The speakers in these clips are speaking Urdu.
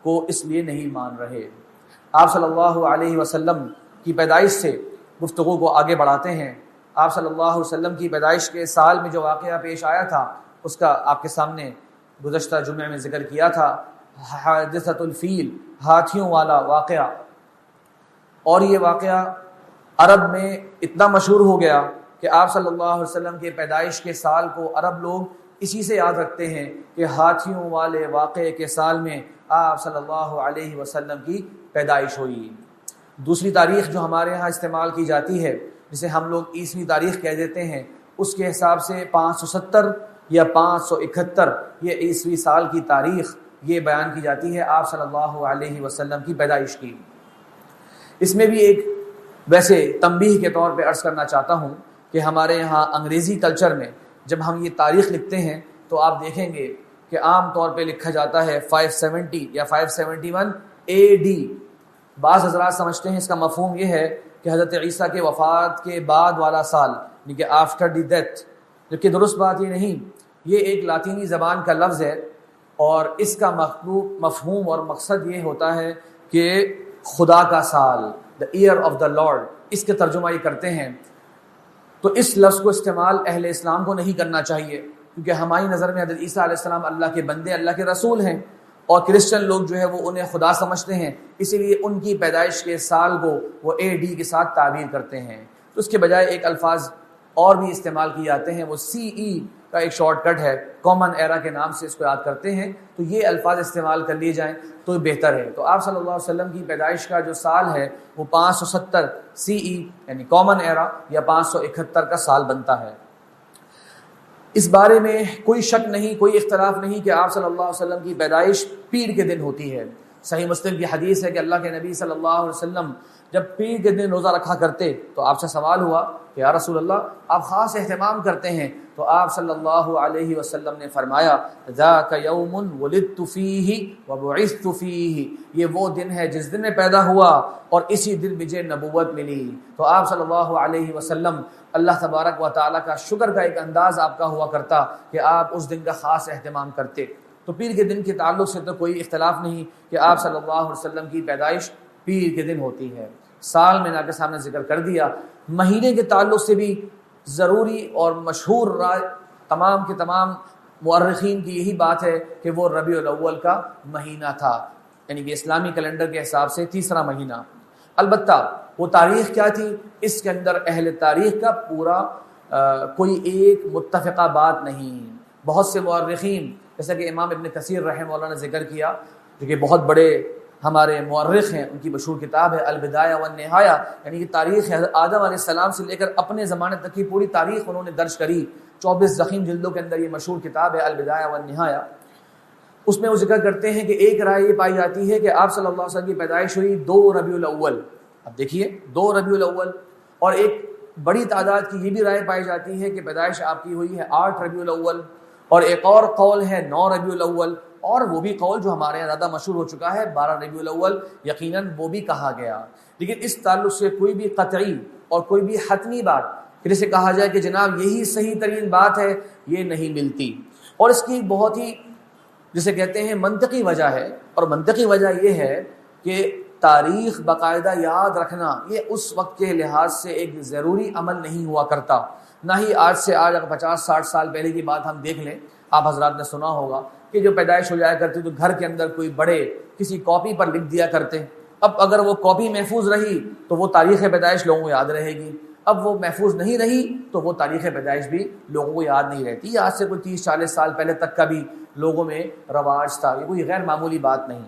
کو اس لیے نہیں مان رہے۔ آپ صلی اللہ علیہ وسلم کی پیدائش سے گفتگو کو آگے بڑھاتے ہیں۔ آپ صلی اللہ علیہ وسلم کی پیدائش کے سال میں جو واقعہ پیش آیا تھا اس کا آپ کے سامنے گزشتہ جمعے میں ذکر کیا تھا، حادثۃ الفیل، ہاتھیوں والا واقعہ۔ اور یہ واقعہ عرب میں اتنا مشہور ہو گیا کہ آپ صلی اللہ علیہ وسلم کے پیدائش کے سال کو عرب لوگ اسی سے یاد رکھتے ہیں کہ ہاتھیوں والے واقعے کے سال میں آپ صلی اللہ علیہ وسلم کی پیدائش ہوئی۔ دوسری تاریخ جو ہمارے ہاں استعمال کی جاتی ہے، جسے ہم لوگ عیسوی تاریخ کہہ دیتے ہیں، اس کے حساب سے 570 یا 571 یہ عیسوی سال کی تاریخ یہ بیان کی جاتی ہے آپ صلی اللہ علیہ وسلم کی پیدائش کی۔ اس میں بھی ایک ویسے تنبیہ کے طور پہ عرض کرنا چاہتا ہوں کہ ہمارے یہاں انگریزی کلچر میں جب ہم یہ تاریخ لکھتے ہیں تو آپ دیکھیں گے کہ عام طور پہ لکھا جاتا ہے 570 یا 571 AD۔ بعض حضرات سمجھتے ہیں اس کا مفہوم یہ ہے کہ حضرت عیسیٰ کے وفات کے بعد والا سال، یعنی کہ آفٹر دی ڈیتھ، جبکہ درست بات یہ نہیں۔ یہ ایک لاطینی زبان کا لفظ ہے اور اس کا مفہوم اور مقصد یہ ہوتا ہے کہ خدا کا سال، the year of the Lord، اس کے ترجمہ یہ کرتے ہیں۔ تو اس لفظ کو استعمال اہل اسلام کو نہیں کرنا چاہیے، کیونکہ ہماری نظر میں حضرت عیسیٰ علیہ السلام اللہ کے بندے، اللہ کے رسول ہیں، اور کرسچن لوگ جو ہے وہ انہیں خدا سمجھتے ہیں، اسی لیے ان کی پیدائش کے سال کو وہ AD کے ساتھ تعبیر کرتے ہیں۔ تو اس کے بجائے ایک الفاظ اور بھی استعمال کیے جاتے ہیں، وہ CE کا ایک شارٹ کٹ ہے، کامن ایرا کے نام سے اس کو یاد کرتے ہیں، تو یہ الفاظ استعمال کر لیے جائیں تو بہتر ہے۔ تو آپ صلی اللہ علیہ وسلم کی پیدائش کا جو سال ہے وہ 570 CE یعنی کامن ایرا یا 571 کا سال بنتا ہے۔ اس بارے میں کوئی شک نہیں، کوئی اختلاف نہیں کہ آپ صلی اللہ علیہ وسلم کی پیدائش پیر کے دن ہوتی ہے۔ صحیح مسلم کی حدیث ہے کہ اللہ کے نبی صلی اللہ علیہ وسلم جب پیر کے دن روزہ رکھا کرتے تو آپ سے سوال ہوا کہ یا رسول اللہ آپ خاص اہتمام کرتے ہیں، تو آپ صلی اللہ علیہ وسلم نے فرمایا ذاک یوم ولدت فیہ وبعثت فیہ، یہ وہ دن ہے جس دن میں پیدا ہوا اور اسی دن مجھے نبوت ملی۔ تو آپ صلی اللہ علیہ وسلم اللہ تبارک و تعالیٰ کا شکر کا ایک انداز آپ کا ہوا کرتا کہ آپ اس دن کا خاص اہتمام کرتے۔ تو پیر کے دن کے تعلق سے تو کوئی اختلاف نہیں کہ آپ صلی اللہ علیہ وسلم کی پیدائش پیر کے دن ہوتی ہے۔ سال میں آپ کے سامنے ذکر کر دیا۔ مہینے کے تعلق سے بھی ضروری اور مشہور رائے تمام کے تمام مورخین کی یہی بات ہے کہ وہ ربیع الاول کا مہینہ تھا، یعنی کہ اسلامی کیلنڈر کے حساب سے تیسرا مہینہ۔ البتہ وہ تاریخ کیا تھی، اس کے اندر اہل تاریخ کا پورا کوئی ایک متفقہ بات نہیں۔ بہت سے مورخین جیسا کہ امام ابن کثیر رحمہ اللہ نے ذکر کیا، جو کہ بہت بڑے ہمارے مورخ ہیں، ان کی مشہور کتاب ہے البدایہ والنہایہ، یعنی کہ تاریخ آدم علیہ السلام سے لے کر اپنے زمانے تک کی پوری تاریخ انہوں نے درج کری۔ 24 ضخیم جلدوں کے اندر یہ مشہور کتاب ہے البدایہ والنہایہ۔ اس میں وہ ذکر کرتے ہیں کہ ایک رائے یہ پائی جاتی ہے کہ آپ صلی اللہ علیہ وسلم کی پیدائش ہوئی 2 ربیع الاول۔ اب دیکھیے 2 ربیع الاول، اور ایک بڑی تعداد کی یہ بھی رائے پائی جاتی ہے کہ پیدائش آپ کی ہوئی ہے 8 ربیع الاول، اور ایک اور قول ہے 9 ربیع الاول، اور وہ بھی قول جو ہمارے یہاں زیادہ مشہور ہو چکا ہے 12 ربیع الاول، یقیناً وہ بھی کہا گیا۔ لیکن اس تعلق سے کوئی بھی قطعی اور کوئی بھی حتمی بات جسے کہا جائے کہ جناب یہی صحیح ترین بات ہے، یہ نہیں ملتی۔ اور اس کی بہت ہی جسے کہتے ہیں منطقی وجہ ہے، اور منطقی وجہ یہ ہے کہ تاریخ باقاعدہ یاد رکھنا یہ اس وقت کے لحاظ سے ایک ضروری عمل نہیں ہوا کرتا، نہ ہی آج سے آج اگر 50-60 سال پہلے کی بات ہم دیکھ لیں، آپ حضرات نے سنا ہوگا کہ جو پیدائش ہو جایا کرتی تو گھر کے اندر کوئی بڑے کسی کاپی پر لکھ دیا کرتے۔ اب اگر وہ کاپی محفوظ رہی تو وہ تاریخ پیدائش لوگوں کو یاد رہے گی، اب وہ محفوظ نہیں رہی تو وہ تاریخ پیدائش بھی لوگوں کو یاد نہیں رہتی۔ آج سے کوئی 30-40 سال پہلے تک کا بھی لوگوں میں رواج تھا، یہ کوئی غیر معمولی بات نہیں۔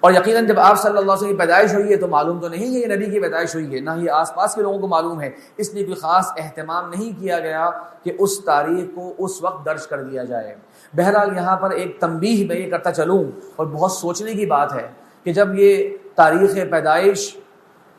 اور یقیناً جب آپ صلی اللہ علیہ وسلم کی پیدائش ہوئی ہے تو معلوم تو نہیں کہ یہ نبی کی پیدائش ہوئی ہے، نہ ہی آس پاس کے لوگوں کو معلوم ہے، اس لیے کوئی خاص اہتمام نہیں کیا گیا کہ اس تاریخ کو اس وقت درج کر دیا جائے۔ بہرحال یہاں پر ایک تنبیہ میں یہ کرتا چلوں، اور بہت سوچنے کی بات ہے کہ جب یہ تاریخ پیدائش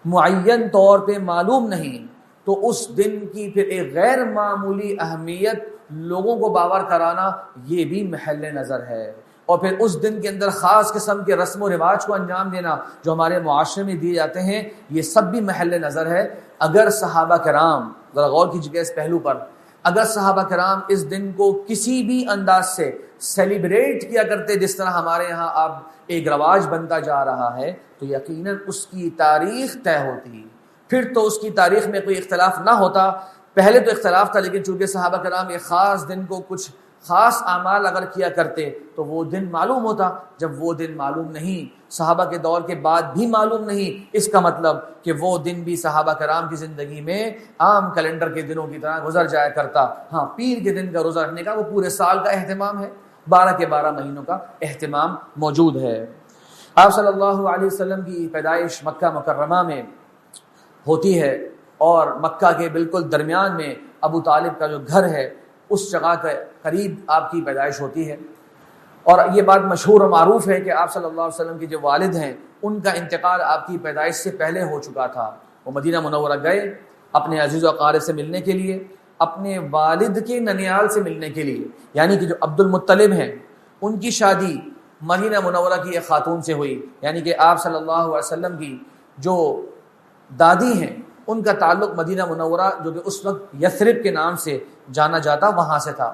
معین طور پہ معلوم نہیں تو اس دن کی پھر ایک غیر معمولی اہمیت لوگوں کو باور کرانا یہ بھی محل نظر ہے، اور پھر اس دن کے اندر خاص قسم کے رسم و رواج کو انجام دینا جو ہمارے معاشرے میں دیے جاتے ہیں، یہ سب بھی محل نظر ہے۔ اگر صحابہ کرام ذرا غور کیجیے اس پہلو پر، اگر صحابہ کرام اس دن کو کسی بھی انداز سے سیلیبریٹ کیا کرتے جس طرح ہمارے یہاں اب ایک رواج بنتا جا رہا ہے تو یقیناً اس کی تاریخ طے ہوتی، پھر تو اس کی تاریخ میں کوئی اختلاف نہ ہوتا۔ پہلے تو اختلاف تھا، لیکن چونکہ صحابہ کرام ایک خاص دن کو کچھ خاص اعمال اگر کیا کرتے تو وہ دن معلوم ہوتا۔ جب وہ دن معلوم نہیں، صحابہ کے دور کے بعد بھی معلوم نہیں، اس کا مطلب کہ وہ دن بھی صحابہ کرام کی زندگی میں عام کیلنڈر کے دنوں کی طرح گزر جایا کرتا۔ ہاں، پیر کے دن کا روزہ رکھنے کا وہ پورے سال کا اہتمام ہے، 12 کے 12 مہینوں کا اہتمام موجود ہے۔ آپ صلی اللہ علیہ وسلم کی پیدائش مکہ مکرمہ میں ہوتی ہے، اور مکہ کے بالکل درمیان میں ابو طالب کا جو گھر ہے اس جگہ کے قریب آپ کی پیدائش ہوتی ہے۔ اور یہ بات مشہور و معروف ہے کہ آپ صلی اللہ علیہ وسلم کے جو والد ہیں ان کا انتقال آپ کی پیدائش سے پہلے ہو چکا تھا۔ وہ مدینہ منورہ گئے اپنے عزیز و اقارب سے ملنے کے لیے، اپنے والد کے ننیال سے ملنے کے لیے، یعنی کہ جو عبد المطلب ہیں ان کی شادی مدینہ منورہ کی ایک خاتون سے ہوئی، یعنی کہ آپ صلی اللہ علیہ وسلم کی جو دادی ہیں ان کا تعلق مدینہ منورہ جو کہ اس وقت یثرب کے نام سے جانا جاتا وہاں سے تھا۔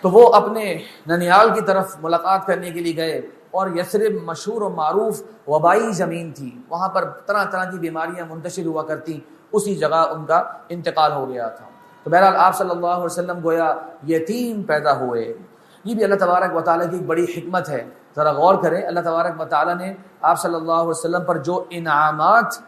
تو وہ اپنے ننیال کی طرف ملاقات کرنے کے لیے گئے، اور یثرب مشہور و معروف وبائی زمین تھی، وہاں پر طرح طرح کی بیماریاں منتشر ہوا کرتی، اسی جگہ ان کا انتقال ہو گیا تھا۔ تو بہرحال آپ صلی اللہ علیہ وسلم گویا یتیم پیدا ہوئے۔ یہ بھی اللہ تبارک و تعالیٰ کی ایک بڑی حکمت ہے، ذرا غور کریں۔ اللہ تبارک و تعالیٰ نے آپ صلی اللہ علیہ وسلم پر جو انعامات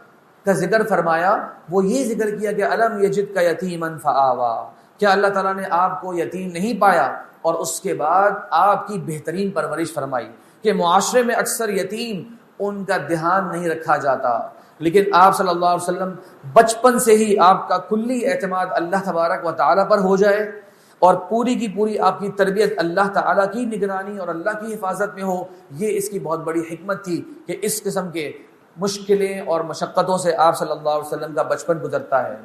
کا ذکر فرمایا وہ یہ ذکر کیا کہ الم یجدک یتیما فآوا، کیا اللہ تعالیٰ نے آپ کو یتیم نہیں پایا اور اس کے بعد آپ کی بہترین پرورش فرمائی۔ کہ معاشرے میں اکثر یتیم ان کا دھیان نہیں رکھا جاتا، لیکن آپ صلی اللہ علیہ وسلم بچپن سے ہی آپ کا کلی اعتماد اللہ تبارک و تعالیٰ پر ہو جائے اور پوری کی پوری آپ کی تربیت اللہ تعالیٰ کی نگرانی اور اللہ کی حفاظت میں ہو، یہ اس کی بہت بڑی حکمت تھی کہ اس قسم کے مشکلیں اور مشقتوں سے آپ صلی اللہ علیہ وسلم کا بچپن گزرتا ہے۔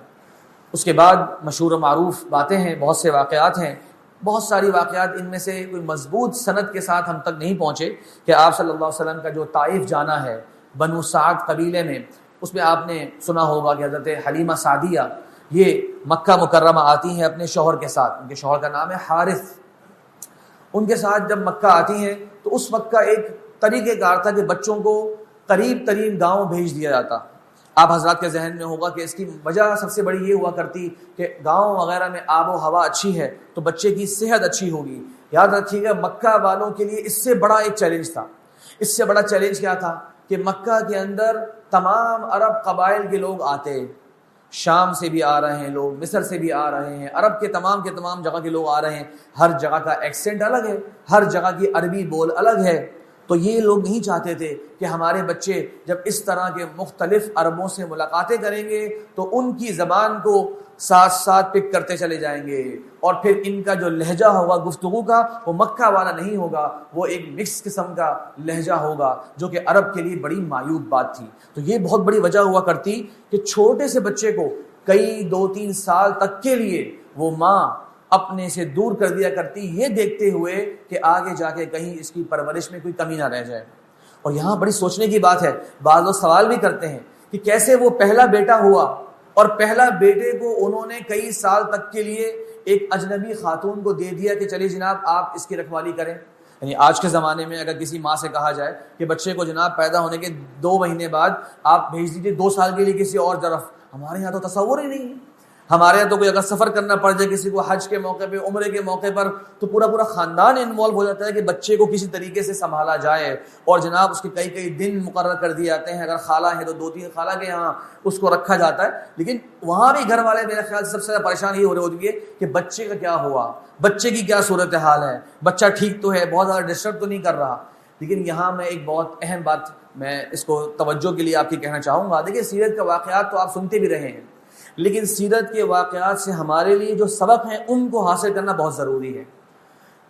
اس کے بعد مشہور و معروف باتیں ہیں، بہت سے واقعات ہیں، بہت ساری واقعات، ان میں سے کوئی مضبوط سند کے ساتھ ہم تک نہیں پہنچے کہ آپ صلی اللہ علیہ وسلم کا جو طائف جانا ہے بنو سعد قبیلے میں، اس میں آپ نے سنا ہوگا کہ حضرت حلیمہ سعدیہ یہ مکہ مکرمہ آتی ہیں اپنے شوہر کے ساتھ، ان کے شوہر کا نام ہے حارث۔ ان کے ساتھ جب مکہ آتی ہیں تو اس وقت کا ایک طریقہ کار تھا کہ بچوں کو قریب ترین گاؤں بھیج دیا جاتا۔ آپ حضرات کے ذہن میں ہوگا کہ اس کی وجہ سب سے بڑی یہ ہوا کرتی کہ گاؤں وغیرہ میں آب و ہوا اچھی ہے تو بچے کی صحت اچھی ہوگی۔ یاد رکھیے گا مکہ والوں کے لیے اس سے بڑا ایک چیلنج تھا۔ اس سے بڑا چیلنج کیا تھا کہ مکہ کے اندر تمام عرب قبائل کے لوگ آتے، شام سے بھی آ رہے ہیں لوگ، مصر سے بھی آ رہے ہیں، عرب کے تمام جگہ کے لوگ آ رہے ہیں، ہر جگہ کا ایکسنٹ الگ ہے، ہر جگہ کی عربی بول الگ ہے۔ تو یہ لوگ نہیں چاہتے تھے کہ ہمارے بچے جب اس طرح کے مختلف عربوں سے ملاقاتیں کریں گے تو ان کی زبان کو ساتھ ساتھ پک کرتے چلے جائیں گے، اور پھر ان کا جو لہجہ ہوگا گفتگو کا وہ مکہ والا نہیں ہوگا، وہ ایک مکس قسم کا لہجہ ہوگا جو کہ عرب کے لیے بڑی معیوب بات تھی۔ تو یہ بہت بڑی وجہ ہوا کرتی کہ چھوٹے سے بچے کو کئی 2-3 سال تک کے لیے وہ ماں اپنے سے دور کر دیا کرتی، یہ دیکھتے ہوئے کہ آگے جا کے کہیں اس کی پرورش میں کوئی کمی نہ رہ جائے۔ اور یہاں بڑی سوچنے کی بات ہے، بعض لوگ سوال بھی کرتے ہیں کہ کیسے وہ پہلا بیٹا ہوا اور پہلا بیٹے کو انہوں نے کئی سال تک کے لیے ایک اجنبی خاتون کو دے دیا کہ چلیے جناب آپ اس کی رکھوالی کریں۔ یعنی آج کے زمانے میں اگر کسی ماں سے کہا جائے کہ بچے کو جناب پیدا ہونے کے 2 مہینے بعد آپ بھیج دیجیے 2 سال کے لیے کسی اور طرف، ہمارے یہاں تو تصور ہی نہیں ہے۔ ہمارے یہاں تو کوئی اگر سفر کرنا پڑ جائے کسی کو حج کے موقع پہ، عمرے کے موقع پر، تو پورا خاندان انوالو ہو جاتا ہے کہ بچے کو کسی طریقے سے سنبھالا جائے، اور جناب اس کے کئی دن مقرر کر دیے جاتے ہیں۔ اگر خالہ ہے تو 2-3 خالہ کے یہاں اس کو رکھا جاتا ہے، لیکن وہاں بھی گھر والے میرے خیال سے سب سے زیادہ پریشان یہ ہو رہی ہوتی ہے کہ بچے کا کیا ہوا، بچے کی کیا صورتحال ہے، بچہ ٹھیک تو ہے، بہت زیادہ ڈسٹرب تو نہیں کر رہا۔ لیکن یہاں میں ایک بہت اہم بات میں اس کو توجہ کے لیے آپ کی کہنا چاہوں گا۔ دیکھیے سیرت کے واقعات تو آپ سنتے بھی رہے ہیں، لیکن سیرت کے واقعات سے ہمارے لیے جو سبق ہیں ان کو حاصل کرنا بہت ضروری ہے۔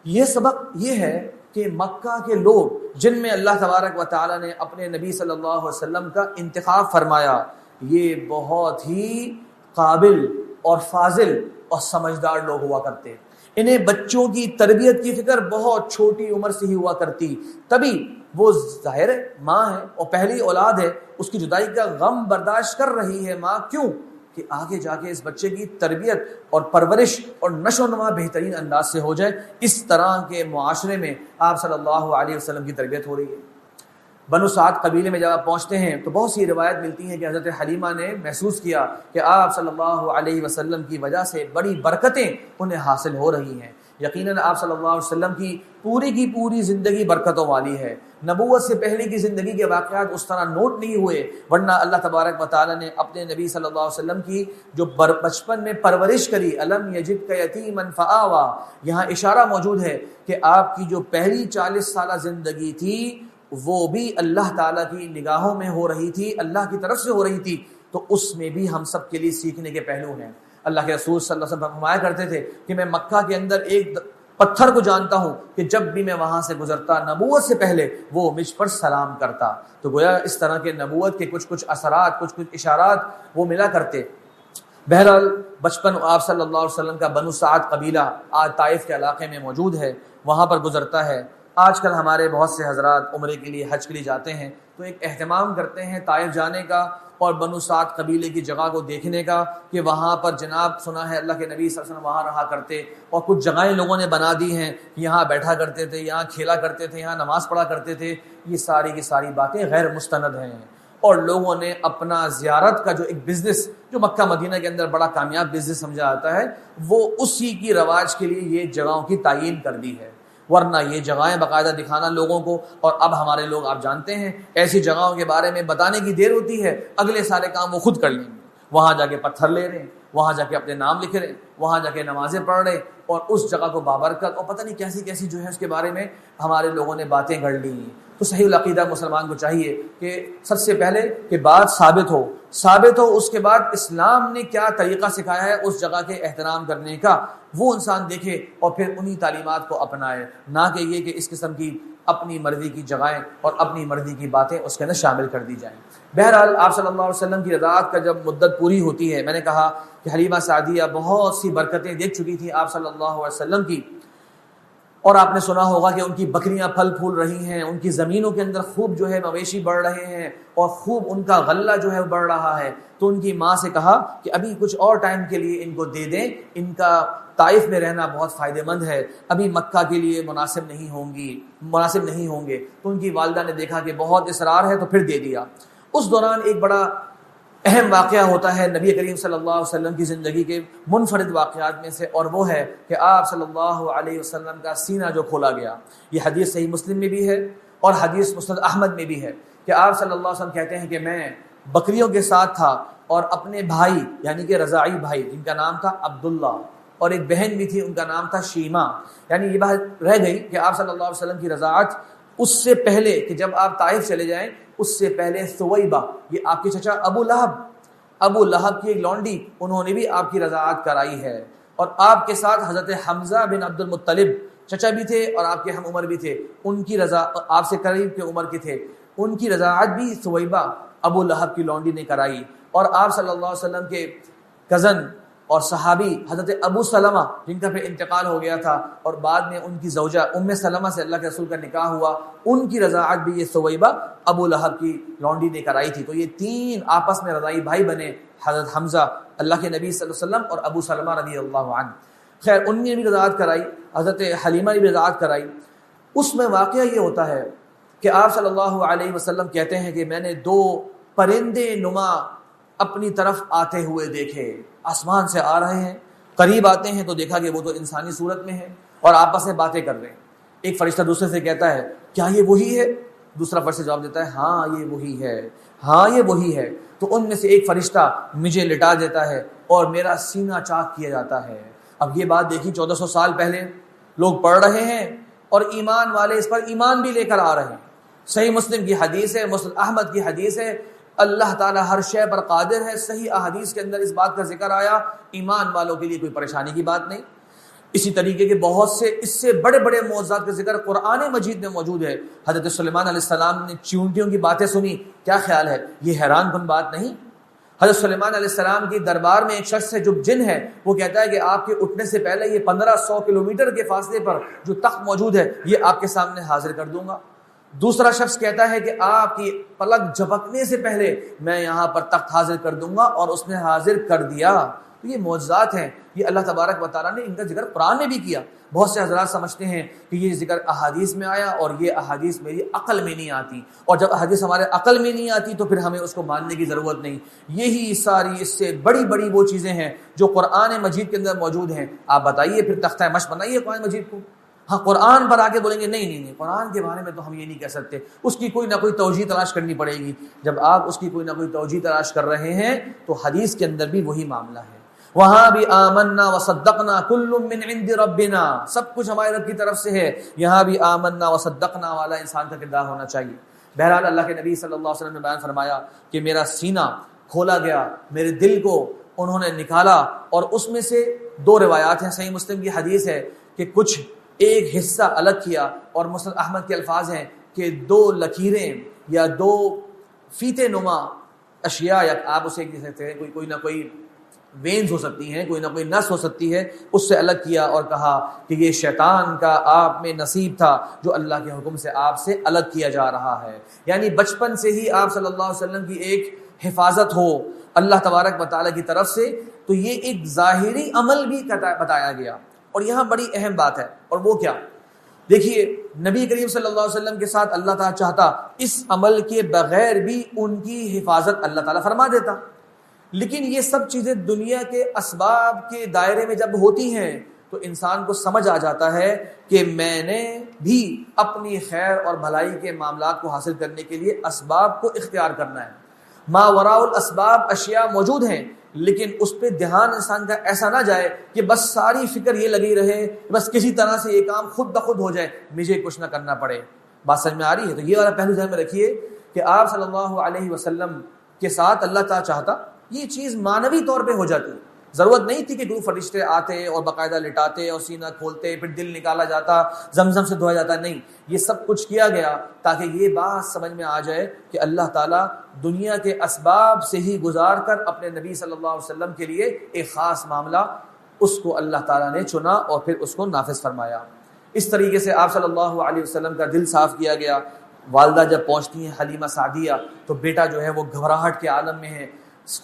یہ سبق یہ ہے کہ مکہ کے لوگ جن میں اللہ تبارک و تعالیٰ نے اپنے نبی صلی اللہ علیہ وسلم کا انتخاب فرمایا، یہ بہت ہی قابل اور فاضل اور سمجھدار لوگ ہوا کرتے۔ انہیں بچوں کی تربیت کی فکر بہت چھوٹی عمر سے ہی ہوا کرتی، تبھی وہ ظاہر ماں ہے اور پہلی اولاد ہے، اس کی جدائی کا غم برداشت کر رہی ہے ماں، کیوں کہ آگے جا کے اس بچے کی تربیت اور پرورش اور نشو و نما بہترین انداز سے ہو جائے. اس طرح کے معاشرے میں آپ صلی اللہ علیہ وسلم کی تربیت ہو رہی ہے. بنو سعد قبیلے میں جب آپ پہنچتے ہیں تو بہت سی روایت ملتی ہیں کہ حضرت حلیمہ نے محسوس کیا کہ آپ صلی اللہ علیہ وسلم کی وجہ سے بڑی برکتیں انہیں حاصل ہو رہی ہیں. یقیناً آپ صلی اللہ علیہ وسلم کی پوری زندگی برکتوں والی ہے. نبوت سے پہلے کی زندگی کے واقعات اس طرح نوٹ نہیں ہوئے، ورنہ اللہ تبارک و تعالیٰ نے اپنے نبی صلی اللہ علیہ وسلم کی جو بچپن میں پرورش کری، الم یجدک یتیما فآویٰ، یہاں اشارہ موجود ہے کہ آپ کی جو پہلی 40 سالہ زندگی تھی وہ بھی اللہ تعالیٰ کی نگاہوں میں ہو رہی تھی، اللہ کی طرف سے ہو رہی تھی. تو اس میں بھی ہم سب کے لیے سیکھنے کے پہلو ہیں. اللہ کے رسول صلی اللہ علیہ وسلم فرمایا کرتے تھے کہ میں مکہ کے اندر ایک پتھر کو جانتا ہوں کہ جب بھی میں وہاں سے گزرتا نبوت سے پہلے وہ مجھ پر سلام کرتا. تو گویا اس طرح کے نبوت کے کچھ اثرات، کچھ اشارات وہ ملا کرتے. بہرحال بچپن آپ صلی اللہ علیہ وسلم کا بنو سعد قبیلہ آج طائف کے علاقے میں موجود ہے، وہاں پر گزرتا ہے. آج کل ہمارے بہت سے حضرات عمرے کے لیے، حج کے لیے جاتے ہیں تو ایک اہتمام کرتے ہیں طائف جانے کا اور بنو سعد قبیلے کی جگہ کو دیکھنے کا کہ وہاں پر جناب سنا ہے اللہ کے نبی صلی اللہ علیہ وسلم وہاں رہا کرتے، اور کچھ جگہیں لوگوں نے بنا دی ہیں، یہاں بیٹھا کرتے تھے، یہاں کھیلا کرتے تھے، یہاں نماز پڑھا کرتے تھے. یہ ساری کی ساری باتیں غیر مستند ہیں، اور لوگوں نے اپنا زیارت کا جو ایک بزنس جو مکہ مدینہ کے اندر بڑا کامیاب بزنس سمجھا جاتا ہے، وہ اسی کی رواج کے لیے یہ جگہوں کی تعیین کر دی ہے. ورنہ یہ جگہیں باقاعدہ دکھانا لوگوں کو، اور اب ہمارے لوگ آپ جانتے ہیں ایسی جگہوں کے بارے میں بتانے کی دیر ہوتی ہے، اگلے سارے کام وہ خود کر لیں گے. وہاں جا کے پتھر لے رہے ہیں، وہاں جا کے اپنے نام لکھ رہے ہیں، وہاں جا کے نمازیں پڑھ رہے ہیں، اور اس جگہ کو بابرکت اور پتہ نہیں کیسی کیسی جو ہے اس کے بارے میں ہمارے لوگوں نے باتیں گھڑ لی. تو صحیح العقیدہ مسلمان کو چاہیے کہ سب سے پہلے کہ بات ثابت ہو، اس کے بعد اسلام نے کیا طریقہ سکھایا ہے اس جگہ کے احترام کرنے کا، وہ انسان دیکھے اور پھر انہی تعلیمات کو اپنائے، نہ کہ یہ کہ اس قسم کی اپنی مرضی کی جگہیں اور اپنی مرضی کی باتیں اس کے اندر شامل کر دی جائیں. بہرحال آپ صلی اللہ علیہ وسلم کی رضاعت کا جب مدت پوری ہوتی ہے، میں نے کہا کہ حلیمہ سعدیہ بہت سی برکتیں دیکھ چکی تھی آپ صلی اللہ علیہ وسلم کی، اور آپ نے سنا ہوگا کہ ان کی بکریاں پھل پھول رہی ہیں، ان کی زمینوں کے اندر خوب جو ہے مویشی بڑھ رہے ہیں، اور خوب ان کا غلہ جو ہے بڑھ رہا ہے. تو ان کی ماں سے کہا کہ ابھی کچھ اور ٹائم کے لیے ان کو دے دیں، ان کا طائف میں رہنا بہت فائدہ مند ہے، ابھی مکہ کے لیے مناسب نہیں ہوں گے. تو ان کی والدہ نے دیکھا کہ بہت اصرار ہے تو پھر دے دیا. اس دوران ایک بڑا اہم واقعہ ہوتا ہے نبی کریم صلی اللہ علیہ وسلم کی زندگی کے منفرد واقعات میں سے، اور وہ ہے کہ آپ صلی اللہ علیہ وسلم کا سینہ جو کھولا گیا. یہ حدیث صحیح مسلم میں بھی ہے اور حدیث مسند احمد میں بھی ہے کہ آپ صلی اللہ علیہ وسلم کہتے ہیں کہ میں بکریوں کے ساتھ تھا اور اپنے بھائی یعنی کہ رضاعی بھائی جن کا نام تھا عبداللہ، اور ایک بہن بھی تھی ان کا نام تھا شیمہ. یعنی یہ بات رہ گئی کہ آپ صلی اللہ علیہ وسلم کی رضاعت اس سے پہلے کہ جب آپ طائف چلے جائیں اس سے پہلے ثویبہ، یہ آپ کے چچا ابو لہب کی ایک لونڈی، انہوں نے بھی آپ کی رضاعت کرائی ہے. اور آپ کے ساتھ حضرت حمزہ بن عبد المطلب چچا بھی تھے اور آپ کے ہم عمر بھی تھے، ان کی رضا آپ سے قریب کے عمر کے تھے، ان کی رضاعت بھی ثویبہ ابو لہب کی لونڈی نے کرائی. اور آپ صلی اللہ علیہ وسلم کے کزن اور صحابی حضرت ابو سلمہ جن کا پھر انتقال ہو گیا تھا، اور بعد میں ان کی زوجہ ام سلمہ سے اللہ کے رسول کا نکاح ہوا، ان کی رضاعت بھی یہ ثویبہ ابو لہب کی لونڈی نے کرائی تھی. تو یہ تین آپس میں رضاعی بھائی بنے، حضرت حمزہ اللہ کے نبی صلی اللہ علیہ وسلم اور ابو سلمہ رضی اللہ عنہ. خیر ان نے بھی رضاعت کرائی، حضرت حلیمہ نے بھی رضاعت کرائی. اس میں واقعہ یہ ہوتا ہے کہ آپ صلی اللہ علیہ وسلم کہتے ہیں کہ میں نے دو پرندے نما اپنی طرف آتے ہوئے دیکھے، آسمان سے آ رہے ہیں، قریب آتے ہیں تو دیکھا کہ وہ تو انسانی صورت میں ہیں اور آپس میں باتیں کر رہے ہیں. ایک فرشتہ دوسرے سے کہتا ہے کیا یہ وہی ہے؟ دوسرا فرشتہ جواب دیتا ہے ہاں یہ وہی ہے، ہاں یہ وہی ہے. تو ان میں سے ایک فرشتہ مجھے لٹا دیتا ہے اور میرا سینہ چاک کیا جاتا ہے. اب یہ بات دیکھی 1400 سال پہلے لوگ پڑھ رہے ہیں اور ایمان والے اس پر ایمان بھی لے کر آ رہے ہیں. صحیح مسلم کی حدیث ہے، مسلم احمد کی حدیث ہے، اللہ تعالیٰ ہر شے پر قادر ہے. صحیح احادیث کے اندر اس بات کا ذکر آیا، ایمان والوں کے لیے کوئی پریشانی کی بات نہیں. اسی طریقے کے بہت سے اس سے بڑے بڑے معجزات کا ذکر قرآن مجید میں موجود ہے. حضرت سلیمان علیہ السلام نے چیونٹیوں کی باتیں سنی، کیا خیال ہے یہ حیران کن بات نہیں؟ حضرت سلیمان علیہ السلام کی دربار میں ایک شخص ہے جو جن ہے، وہ کہتا ہے کہ آپ کے اٹھنے سے پہلے یہ 1500 کلومیٹر کے فاصلے پر جو تخت موجود ہے یہ آپ کے سامنے حاضر کر دوں گا. دوسرا شخص کہتا ہے کہ آپ کی پلک جھپکنے سے پہلے میں یہاں پر تخت حاضر کر دوں گا، اور اس نے حاضر کر دیا۔ تو یہ معجزات ہیں، یہ اللہ تبارک و تعالیٰ نے ان کا ذکر قرآن میں بھی کیا۔ بہت سے حضرات سمجھتے ہیں کہ یہ ذکر احادیث میں آیا اور یہ احادیث میری عقل میں نہیں آتی، اور جب احادیث ہمارے عقل میں نہیں آتی تو پھر ہمیں اس کو ماننے کی ضرورت نہیں۔ یہی ساری اس سے بڑی بڑی وہ چیزیں ہیں جو قرآن مجید کے اندر موجود ہیں۔ آپ بتائیے پھر تختہ مشق بنائیے قرآن مجید کو۔ ہاں قرآن پر آ کے بولیں گے نہیں قرآن کے بارے میں تو ہم یہ نہیں کہہ سکتے، اس کی کوئی نہ کوئی توجیہ تلاش کرنی پڑے گی۔ جب آپ اس کی کوئی نہ کوئی توجیہ تلاش کر رہے ہیں تو حدیث کے اندر بھی وہی معاملہ ہے۔ وہاں بھی آمنا وصدقنا کل من عند ربنا، سب کچھ ہمارے رب کی طرف سے ہے۔ یہاں بھی آمنا وصدقنا والا انسان کا کردار ہونا چاہیے۔ بہرحال اللہ کے نبی صلی اللہ علیہ وسلم نے بیان فرمایا کہ میرا سینہ کھولا گیا، میرے دل کو انہوں نے نکالا، اور اس میں سے دو روایات ہیں، صحیح مسلم کی حدیث ہے کہ کچھ ایک حصہ الگ کیا، اور مسند احمد کے الفاظ ہیں کہ دو لکیریں یا دو فیتے نما اشیاء، یا آپ اسے کہہ سکتے ہیں کوئی نہ کوئی وینز ہو سکتی ہیں، کوئی نہ کوئی نس ہو سکتی ہے، اس سے الگ کیا اور کہا کہ یہ شیطان کا آپ میں نصیب تھا جو اللہ کے حکم سے آپ سے الگ کیا جا رہا ہے۔ یعنی بچپن سے ہی آپ صلی اللہ علیہ وسلم کی ایک حفاظت ہو اللہ تبارک و تعالیٰ کی طرف سے، تو یہ ایک ظاہری عمل بھی بتایا گیا۔ اور یہاں بڑی اہم بات ہے، اور وہ کیا؟ دیکھیے نبی کریم صلی اللہ علیہ وسلم کے ساتھ اللہ تعالیٰ چاہتا اس عمل کے بغیر بھی ان کی حفاظت اللہ تعالیٰ فرما دیتا، لیکن یہ سب چیزیں دنیا کے اسباب کے دائرے میں جب ہوتی ہیں تو انسان کو سمجھ آ جاتا ہے کہ میں نے بھی اپنی خیر اور بھلائی کے معاملات کو حاصل کرنے کے لیے اسباب کو اختیار کرنا ہے۔ ما وراء الاسباب اشیاء موجود ہیں، لیکن اس پہ دھیان انسان کا ایسا نہ جائے کہ بس ساری فکر یہ لگی رہے بس کسی طرح سے یہ کام خود بخود ہو جائے، مجھے کچھ نہ کرنا پڑے۔ بات سمجھ میں آ رہی ہے؟ تو یہ والا پہلو ذہن میں رکھیے کہ آپ صلی اللہ علیہ وسلم کے ساتھ اللہ تعالیٰ چاہتا یہ چیز مانوی طور پہ ہو جاتی، ضرورت نہیں تھی کہ کوئی فرشتے آتے اور باقاعدہ لٹاتے اور سینہ کھولتے، پھر دل نکالا جاتا، زمزم سے دھویا جاتا، نہیں، یہ سب کچھ کیا گیا تاکہ یہ بات سمجھ میں آ جائے کہ اللہ تعالیٰ دنیا کے اسباب سے ہی گزار کر اپنے نبی صلی اللہ علیہ وسلم کے لیے ایک خاص معاملہ اس کو اللہ تعالیٰ نے چنا اور پھر اس کو نافذ فرمایا۔ اس طریقے سے آپ صلی اللہ علیہ وسلم کا دل صاف کیا گیا۔ والدہ جب پہنچتی ہیں حلیمہ سعدیہ تو بیٹا جو ہے وہ گھبراہٹ کے عالم میں ہے،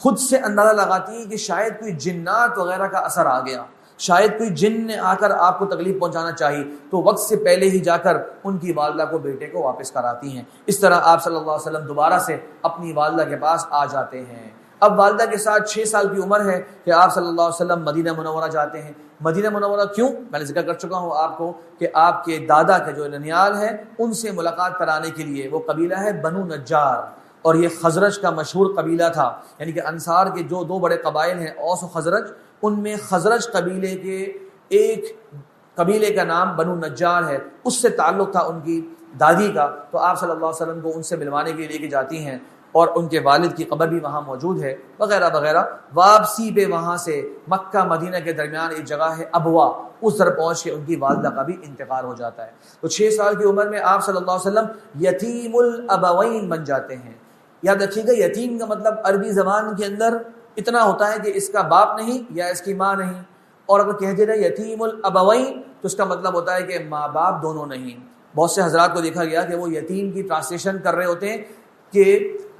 خود سے اندازہ لگاتی ہیں کہ شاید کوئی جنات وغیرہ کا اثر آ گیا، شاید کوئی جن نے آ کر آپ کو تکلیف پہنچانا چاہیے، تو وقت سے پہلے ہی جا کر ان کی والدہ کو بیٹے کو واپس کراتی ہیں۔ اس طرح آپ صلی اللہ علیہ وسلم دوبارہ سے اپنی والدہ کے پاس آ جاتے ہیں۔ اب والدہ کے ساتھ 6 سال کی عمر ہے کہ آپ صلی اللہ علیہ وسلم مدینہ منورہ جاتے ہیں۔ مدینہ منورہ کیوں؟ میں نے ذکر کر چکا ہوں آپ کو کہ آپ کے دادا کے جو ننیال ہے ان سے ملاقات کرانے کے لیے، وہ قبیلہ ہے بنو نجار، اور یہ خزرج کا مشہور قبیلہ تھا، یعنی کہ انصار کے جو 2 بڑے قبائل ہیں اوس و خزرج، ان میں خزرج قبیلے کے ایک قبیلے کا نام بنو نجار ہے، اس سے تعلق تھا ان کی دادی کا۔ تو آپ صلی اللہ علیہ وسلم کو ان سے ملوانے کے لیے لے کے جاتی ہیں، اور ان کے والد کی قبر بھی وہاں موجود ہے وغیرہ وغیرہ۔ واپسی پہ وہاں سے مکہ مدینہ کے درمیان ایک جگہ ہے ابوا، اس طرح پہنچ کے ان کی والدہ کا بھی انتقال ہو جاتا ہے۔ تو 6 سال کی عمر میں آپ صلی اللہ علیہ وسلم یتیم الابوین بن جاتے ہیں۔ یاد رکھیے گا یتیم کا مطلب عربی زبان کے اندر اتنا ہوتا ہے کہ اس کا باپ نہیں یا اس کی ماں نہیں، اور اگر کہہ دیا جائے یتیم الابوین تو اس کا مطلب ہوتا ہے کہ ماں باپ دونوں نہیں۔ بہت سے حضرات کو دیکھا گیا کہ وہ یتیم کی ٹرانسلیشن کر رہے ہوتے ہیں کہ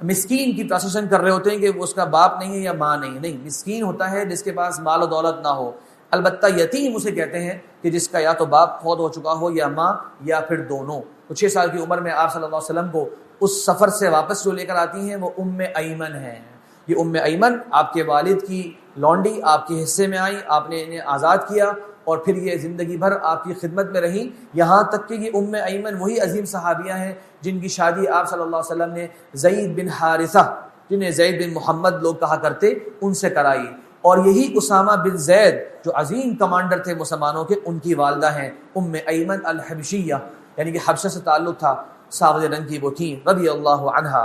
مسکین کی ٹرانسلیشن کر رہے ہوتے ہیں کہ اس کا باپ نہیں ہے یا ماں نہیں، مسکین ہوتا ہے جس کے پاس مال و دولت نہ ہو، البتہ یتیم اسے کہتے ہیں کہ جس کا یا تو باپ فوت ہو چکا ہو یا ماں یا پھر دونوں۔ تو 6 سال کی عمر میں آپ صلی اللہ علیہ وسلم کو اس سفر سے واپس جو لے کر آتی ہیں وہ ایمن ہیں۔ یہ ایمن آپ کے والد کی لونڈی آپ کے حصے میں آئی، آپ نے انہیں آزاد کیا اور پھر یہ زندگی بھر آپ کی خدمت میں رہیں، یہاں تک کہ یہ ایمن وہی عظیم صحابیہ ہیں جن کی شادی آپ صلی اللہ علیہ وسلم نے زید بن حارثہ، جنہیں زید بن محمد لوگ کہا کرتے، ان سے کرائی، اور یہی اسامہ بن زید جو عظیم کمانڈر تھے مسلمانوں کے، ان کی والدہ ہیں ایمن الحبشیہ، یعنی کہ حبشہ سے تعلق تھا، سابق رنگ کی وہ تھیں رضی اللہ عنہا۔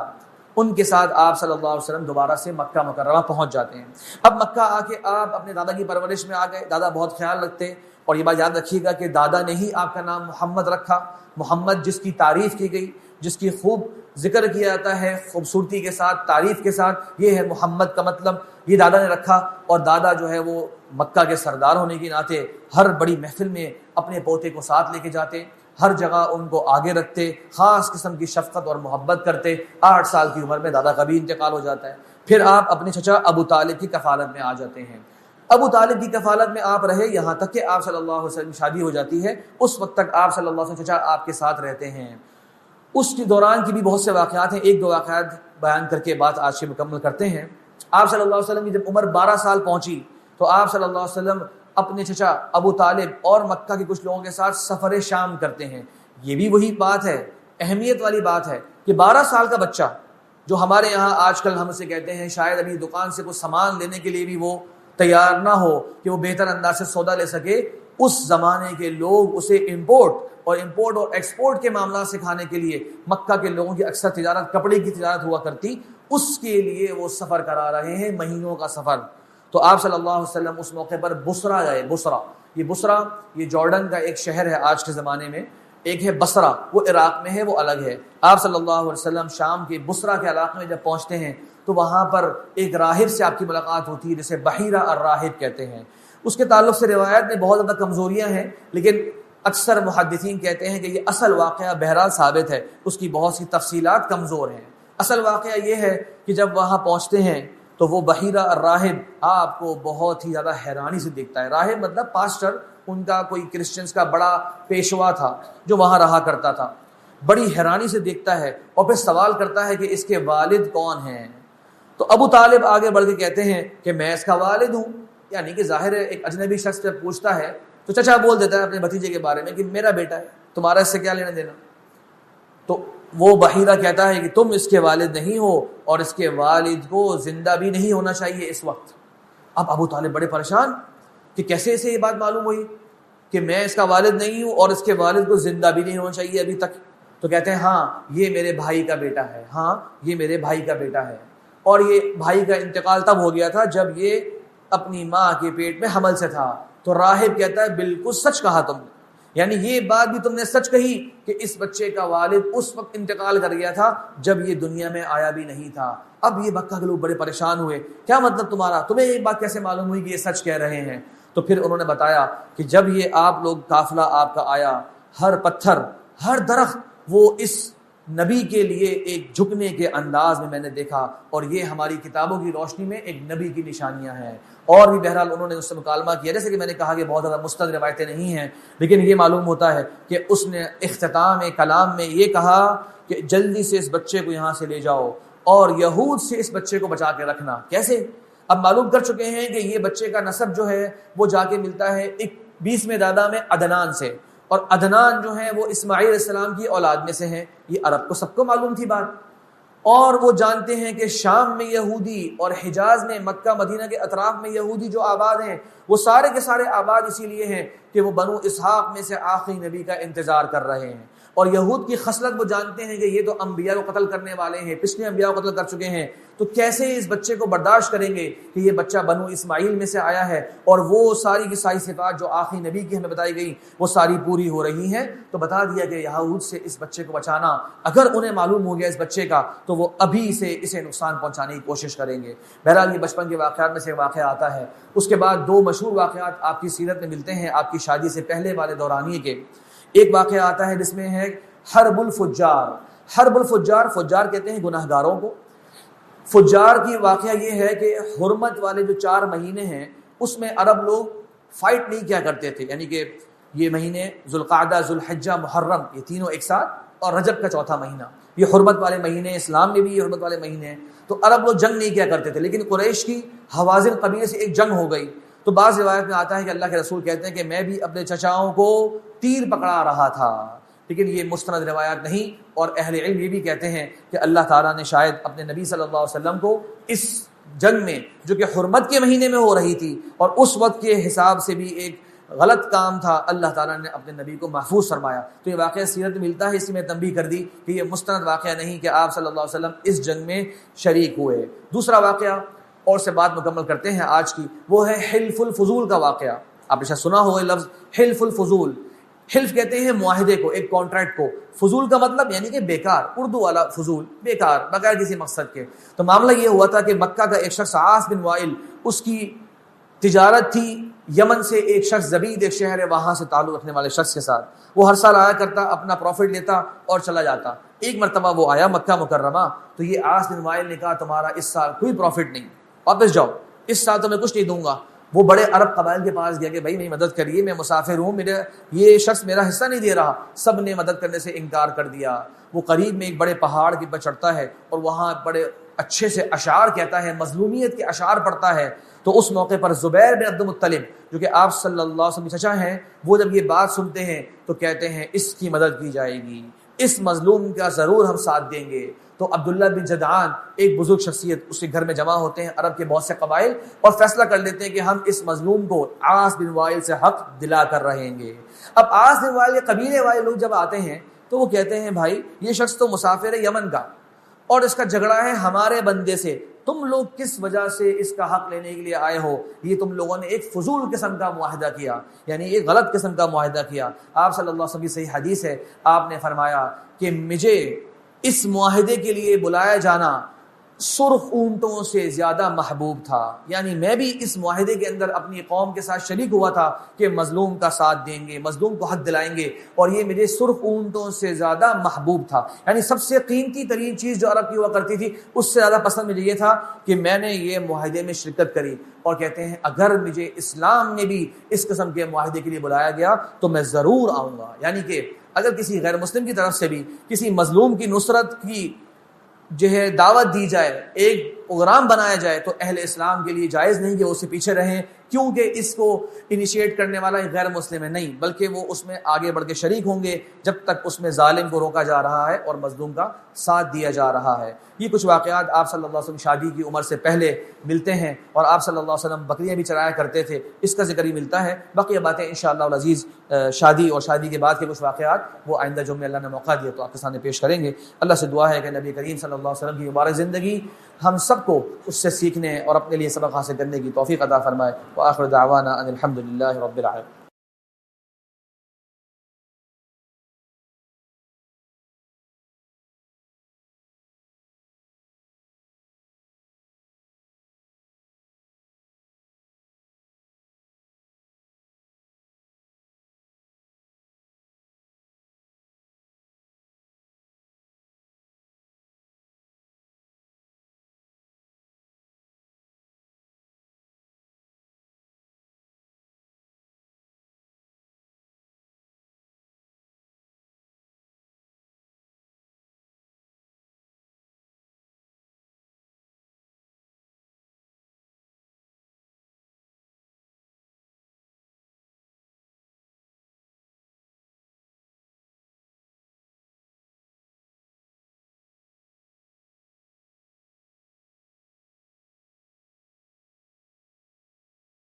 ان کے ساتھ آپ صلی اللہ علیہ وسلم دوبارہ سے مکہ مکرمہ پہنچ جاتے ہیں۔ اب مکہ آ کے آپ اپنے دادا کی پرورش میں آ گئے، دادا بہت خیال رکھتے، اور یہ بات یاد رکھیے گا کہ دادا نے ہی آپ کا نام محمد رکھا، محمد جس کی تعریف کی گئی، جس کی خوب ذکر کیا جاتا ہے، خوبصورتی کے ساتھ، تعریف کے ساتھ، یہ ہے محمد کا مطلب، یہ دادا نے رکھا۔ اور دادا جو ہے وہ مکہ کے سردار ہونے کے ناطے ہر بڑی محفل میں اپنے پوتے کو ساتھ لے کے جاتے، ہر جگہ ان کو آگے رکھتے، خاص قسم کی شفقت اور محبت کرتے۔ 8 سال کی عمر میں دادا کا بھی انتقال ہو جاتا ہے۔ پھر آپ اپنے چچا ابو طالب کی کفالت میں آ جاتے ہیں۔ ابو طالب کی کفالت میں آپ رہے یہاں تک کہ آپ صلی اللہ علیہ وسلم شادی ہو جاتی ہے۔ اس وقت تک آپ صلی اللہ علیہ وسلم چچا آپ کے ساتھ رہتے ہیں۔ اس کے دوران کی بھی بہت سے واقعات ہیں، ایک دو واقعات بیان کر کے بات آج سے مکمل کرتے ہیں۔ آپ صلی اللہ علیہ وسلم کی جب عمر 12 سال پہنچی تو آپ صلی اللہ علیہ وسلم اپنے چچا ابو طالب اور مکہ کے کچھ لوگوں کے ساتھ سفر شام کرتے ہیں۔ یہ بھی وہی بات ہے، اہمیت والی بات ہے کہ 12 سال کا بچہ جو ہمارے یہاں آج کل ہم اسے کہتے ہیں شاید ابھی دکان سے کچھ سامان لینے کے لیے بھی وہ تیار نہ ہو کہ وہ بہتر انداز سے سودا لے سکے، اس زمانے کے لوگ اسے امپورٹ اور ایکسپورٹ کے معاملات سکھانے کے لیے، مکہ کے لوگوں کی اکثر تجارت کپڑے کی تجارت ہوا کرتی، اس کے لیے وہ سفر کرا رہے ہیں، مہینوں کا سفر۔ تو آپ صلی اللہ علیہ وسلم اس موقع پر بصرہ گئے۔ بصرہ یہ جارڈن کا ایک شہر ہے آج کے زمانے میں، ایک ہے بصرہ، وہ عراق میں ہے، وہ الگ ہے۔ آپ صلی اللہ علیہ وسلم شام کے بصرہ کے علاقے میں جب پہنچتے ہیں تو وہاں پر ایک راہب سے آپ کی ملاقات ہوتی ہے جسے بحیرہ الراہب کہتے ہیں۔ اس کے تعلق سے روایت میں بہت زیادہ کمزوریاں ہیں، لیکن اکثر محدثین کہتے ہیں کہ یہ اصل واقعہ بہرحال ثابت ہے، اس کی بہت سی تفصیلات کمزور ہیں۔ اصل واقعہ یہ ہے کہ جب وہاں پہنچتے ہیں تو وہ بحیرہ الراہب آپ کو بہت ہی زیادہ حیرانی سے دیکھتا ہے۔ راہب مطلب پاسٹر، ان کا کوئی کرسچنز کا بڑا پیشوا تھا جو وہاں رہا کرتا تھا۔ بڑی حیرانی سے دیکھتا ہے اور پھر سوال کرتا ہے کہ اس کے والد کون ہیں؟ تو ابو طالب آگے بڑھ کے کہتے ہیں کہ میں اس کا والد ہوں، یعنی کہ ظاہر ہے ایک اجنبی شخص جب پوچھتا ہے تو چچا بول دیتا ہے اپنے بھتیجے کے بارے میں کہ میرا بیٹا ہے، تمہارا اس سے کیا لینا دینا؟ تو وہ بحیرہ کہتا ہے کہ تم اس کے والد نہیں ہو اور اس کے والد کو زندہ بھی نہیں ہونا چاہیے اس وقت۔ اب ابو طالب بڑے پریشان کہ کیسے اسے یہ بات معلوم ہوئی کہ میں اس کا والد نہیں ہوں اور اس کے والد کو زندہ بھی نہیں ہونا چاہیے ابھی تک؟ تو کہتے ہیں ہاں یہ میرے بھائی کا بیٹا ہے، ہاں یہ میرے بھائی کا بیٹا ہے، اور یہ بھائی کا انتقال تب ہو گیا تھا جب یہ اپنی ماں کے پیٹ میں حمل سے تھا۔ تو راہب کہتا ہے بالکل سچ کہا تم نے، یعنی یہ بات بھی تم نے سچ کہی کہ اس بچے کا والد اس وقت انتقال کر گیا تھا جب یہ دنیا میں آیا بھی نہیں تھا۔ اب یہ مکہ کے لوگ بڑے پریشان ہوئے، کیا مطلب تمہارا؟ تمہیں یہ بات کیسے معلوم ہوئی کہ یہ سچ کہہ رہے ہیں؟ تو پھر انہوں نے بتایا کہ جب یہ آپ لوگ قافلہ آپ کا آیا، ہر پتھر ہر درخت وہ اس نبی کے لیے ایک جھکنے کے انداز میں نے دیکھا، اور یہ ہماری کتابوں کی روشنی میں ایک نبی کی نشانیاں ہیں۔ اور بھی بہرحال انہوں نے اس سے مکالمہ کیا، جیسے کہ میں نے کہا کہ بہت زیادہ مستند روایتیں نہیں ہیں، لیکن یہ معلوم ہوتا ہے کہ اس نے اختتام کلام میں یہ کہا کہ جلدی سے اس بچے کو یہاں سے لے جاؤ اور یہود سے اس بچے کو بچا کے رکھنا۔ کیسے؟ اب معلوم کر چکے ہیں کہ یہ بچے کا نسب جو ہے وہ جا کے ملتا ہے 20ویں دادا میں عدنان سے، اور عدنان جو ہیں وہ اسماعیل علیہ السلام کی اولاد میں سے ہیں۔ یہ عرب کو سب کو معلوم تھی بات، اور وہ جانتے ہیں کہ شام میں یہودی اور حجاز میں، مکہ مدینہ کے اطراف میں یہودی جو آباد ہیں وہ سارے کے سارے آباد اسی لیے ہیں کہ وہ بنو اسحاق میں سے آخری نبی کا انتظار کر رہے ہیں، اور یہود کی خصلت وہ جانتے ہیں کہ یہ تو انبیاء کو قتل کرنے والے ہیں، پچھلے انبیاء کو قتل کر چکے ہیں، تو کیسے اس بچے کو برداشت کریں گے کہ یہ بچہ بنو اسماعیل میں سے آیا ہے اور وہ ساری کی ساری صفات جو آخری نبی کی ہمیں بتائی گئی وہ ساری پوری ہو رہی ہیں۔ تو بتا دیا کہ یہود سے اس بچے کو بچانا، اگر انہیں معلوم ہو گیا اس بچے کا تو وہ ابھی سے اسے نقصان پہنچانے کی کوشش کریں گے۔ بہرحال یہ بچپن کے واقعات میں سے واقعہ آتا ہے۔ اس کے بعد 2 مشہور واقعات آپ کی سیرت میں ملتے ہیں، آپ کی شادی سے پہلے والے دورانیے کے۔ ایک واقعہ آتا ہے جس میں ہے حرب الفجار۔ حرب الفجار، فجار کہتے ہیں گناہ گاروں کو۔ فجار کی واقعہ یہ ہے کہ حرمت والے جو 4 مہینے ہیں اس میں عرب لوگ فائٹ نہیں کیا کرتے تھے، یعنی کہ یہ مہینے ذوالقعدہ، ذوالحجہ، محرم، یہ تینوں ایک ساتھ، اور رجب کا چوتھا مہینہ، یہ حرمت والے مہینے، اسلام میں بھی یہ حرمت والے مہینے ہیں۔ تو عرب لوگ جنگ نہیں کیا کرتے تھے، لیکن قریش کی حوازن قبیلے سے ایک جنگ ہو گئی۔ تو بعض روایت میں آتا ہے کہ اللہ کے رسول کہتے ہیں کہ میں بھی اپنے چچاؤں کو تیر پکڑا رہا تھا، لیکن یہ مستند روایات نہیں، اور اہل علم یہ بھی کہتے ہیں کہ اللہ تعالیٰ نے شاید اپنے نبی صلی اللہ علیہ وسلم کو اس جنگ میں جو کہ حرمت کے مہینے میں ہو رہی تھی اور اس وقت کے حساب سے بھی ایک غلط کام تھا، اللہ تعالیٰ نے اپنے نبی کو محفوظ فرمایا۔ تو یہ واقعہ سیرت میں ملتا ہے، اسی میں تنبیہ کر دی کہ یہ مستند واقعہ نہیں کہ آپ صلی اللہ علیہ وسلم اس جنگ میں شریک ہوئے۔ دوسرا واقعہ، اور سے بات مکمل کرتے ہیں آج کی، وہ ہے حلف الفضول کا واقعہ۔ آپ نے شاید سنا ہوگا لفظ حلف الفضول۔ حلف کہتے ہیں معاہدے کو، ایک کانٹریکٹ کو۔ فضول کا مطلب یعنی کہ بیکار، اردو والا فضول، بیکار، بغیر کسی مقصد کے۔ تو معاملہ یہ ہوا تھا کہ مکہ کا ایک شخص عاص بن وائل، اس کی تجارت تھی یمن سے ایک شخص زبید ایک شہر ہے وہاں سے تعلق رکھنے والے شخص کے ساتھ، وہ ہر سال آیا کرتا، اپنا پروفٹ لیتا اور چلا جاتا۔ ایک مرتبہ وہ آیا مکہ مکرمہ تو یہ عاص بن وائل نے کہا تمہارا اس سال کوئی پروفٹ نہیں، واپس جاؤ، اس سال تو میں کچھ نہیں دوں گا۔ وہ بڑے عرب قبائل کے پاس گیا کہ بھائی میری مدد کریے، میں مسافر ہوں، یہ شخص میرا حصہ نہیں دے رہا۔ سب نے مدد کرنے سے انکار کر دیا۔ وہ قریب میں ایک بڑے پہاڑ کے پر چڑھتا ہے اور وہاں بڑے اچھے سے اشعار کہتا ہے، مظلومیت کے اشعار پڑھتا ہے۔ تو اس موقع پر زبیر بن عبد المطلب جو کہ آپ صلی اللہ علیہ وسلم کے چچا ہیں، وہ جب یہ بات سنتے ہیں تو کہتے ہیں اس کی مدد کی جائے گی، اس مظلوم کا ضرور ہم ساتھ دیں گے۔ تو عبداللہ بن جدعان ایک بزرگ شخصیت اس کے گھر میں جمع ہوتے ہیں عرب کے بہت سے قبائل، اور فیصلہ کر لیتے ہیں کہ ہم اس مظلوم کو عاص بن وائل سے حق دلا کر رہیں گے۔ اب عاص بن وائل کے قبیلے والے لوگ جب آتے ہیں تو وہ کہتے ہیں بھائی یہ شخص تو مسافر ہے یمن کا اور اس کا جھگڑا ہے ہمارے بندے سے، تم لوگ کس وجہ سے اس کا حق لینے کے لیے آئے ہو؟ یہ تم لوگوں نے ایک فضول قسم کا معاہدہ کیا، یعنی ایک غلط قسم کا معاہدہ کیا۔ آپ صلی اللہ علیہ وسلم کی صحیح حدیث ہے، آپ نے فرمایا کہ مجھے اس معاہدے کے لیے بلایا جانا سرخ اونٹوں سے زیادہ محبوب تھا، یعنی میں بھی اس معاہدے کے اندر اپنی قوم کے ساتھ شریک ہوا تھا کہ مظلوم کا ساتھ دیں گے، مظلوم کو حق دلائیں گے، اور یہ مجھے سرخ اونٹوں سے زیادہ محبوب تھا۔ یعنی سب سے قیمتی ترین چیز جو عرب کی ہوا کرتی تھی اس سے زیادہ پسند مجھے یہ تھا کہ میں نے یہ معاہدے میں شرکت کری۔ اور کہتے ہیں اگر مجھے اسلام میں بھی اس قسم کے معاہدے کے لیے بلایا گیا تو میں ضرور آؤں گا۔ یعنی کہ اگر کسی غیر مسلم کی طرف سے بھی کسی مظلوم کی نصرت کی جو ہے دعوت دی جائے، ایک پروگرام بنایا جائے، تو اہل اسلام کے لیے جائز نہیں کہ وہ اس سے پیچھے رہیں کیونکہ اس کو انیشیٹ کرنے والا ایک غیر مسلم ہے، نہیں، بلکہ وہ اس میں آگے بڑھ کے شریک ہوں گے جب تک اس میں ظالم کو روکا جا رہا ہے اور مظلوم کا ساتھ دیا جا رہا ہے۔ یہ کچھ واقعات آپ صلی اللہ علیہ وسلم شادی کی عمر سے پہلے ملتے ہیں، اور آپ صلی اللہ علیہ وسلم بکریاں بھی چرایا کرتے تھے، اس کا ذکر ہی ملتا ہے۔ باقی باتیں انشاءاللہ العزیز شادی اور شادی کے بعد کے کچھ واقعات وہ آئندہ جمعے اللہ نے موقع دیا تو آپ کے سامنے پیش کریں گے۔ اللہ سے دعا ہے کہ نبی کریم صلی اللہ علیہ وسلم کی مبارک زندگی ہم سب کو اس سے سیکھنے اور اپنے لیے سبق حاصل کرنے کی توفیق عطا فرمائے۔ وآخر دعوانا ان الحمد للہ رب العالمین۔